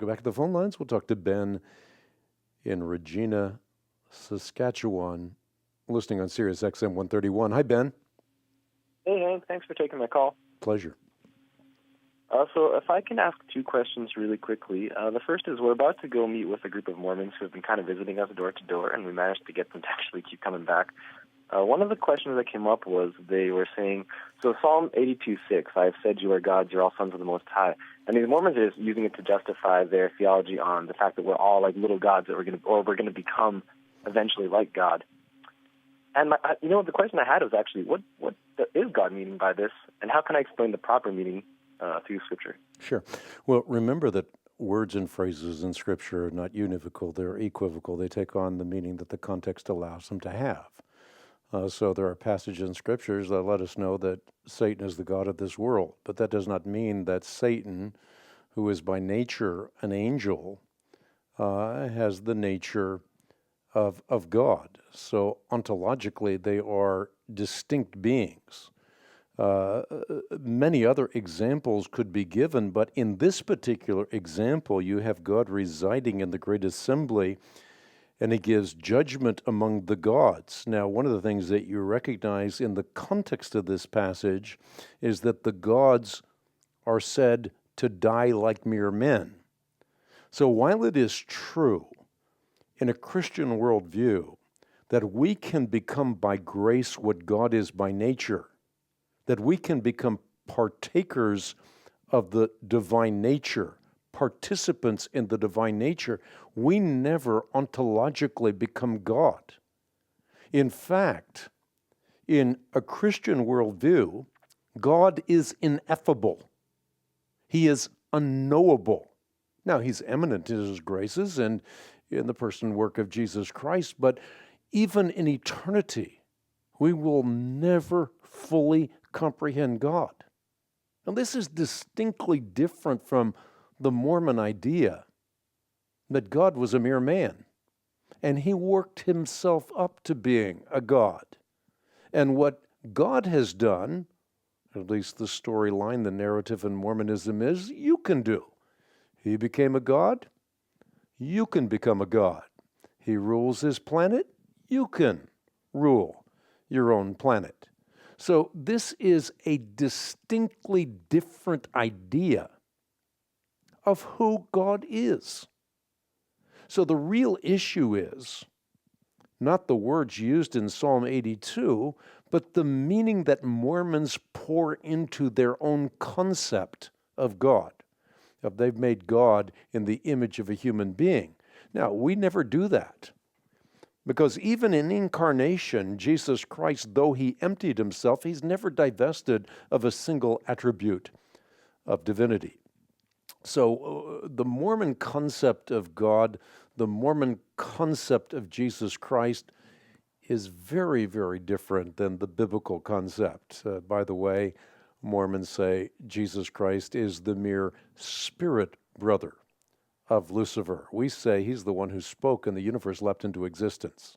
go back to the phone lines. We'll talk to Ben in Regina, Saskatchewan, listening on Sirius XM 131. Hi, Ben. Hey, Hank. Thanks for taking my call. Pleasure. So if I can ask two questions really quickly. The first is we're about to go meet with a group of Mormons who have been kind of visiting us door to door, and we managed to get them to actually keep coming back. One of the questions that came up was they were saying, so Psalm 82:6, I have said you are gods, you're all sons of the Most High. And these Mormons are just using it to justify their theology on the fact that we're all like little gods that we're going to become eventually like God. And the question I had was actually, what is God meaning by this, and how can I explain the proper meaning through Scripture? Sure. Well, remember that words and phrases in Scripture are not univocal, they're equivocal. They take on the meaning that the context allows them to have. So there are passages in Scriptures that let us know that Satan is the god of this world, but that does not mean that Satan, who is by nature an angel, has the nature of God. So ontologically, they are distinct beings. Many other examples could be given, but in this particular example, you have God residing in the great assembly, and he gives judgment among the gods. Now, one of the things that you recognize in the context of this passage is that the gods are said to die like mere men. So while it is true in a Christian worldview that we can become by grace what God is by nature, that we can become partakers of the divine nature, participants in the divine nature, we never ontologically become God. In fact, in a Christian worldview, God is ineffable. He is unknowable. Now, he's eminent in his graces and in the person and work of Jesus Christ, but even in eternity, we will never fully comprehend God. Now, this is distinctly different from the Mormon idea that God was a mere man, and he worked himself up to being a God. And what God has done, at least the storyline, the narrative in Mormonism is, you can do. He became a God, you can become a God. He rules his planet, you can rule your own planet. So this is a distinctly different idea of who God is. So the real issue is not the words used in Psalm 82, but the meaning that Mormons pour into their own concept of God. They've made God in the image of a human being. Now, we never do that. Because even in incarnation, Jesus Christ, though he emptied himself, he's never divested of a single attribute of divinity. So the Mormon concept of God, the Mormon concept of Jesus Christ is very, very different than the biblical concept. By the way, Mormons say Jesus Christ is the mere spirit brother of Lucifer. We say he's the one who spoke and the universe leapt into existence.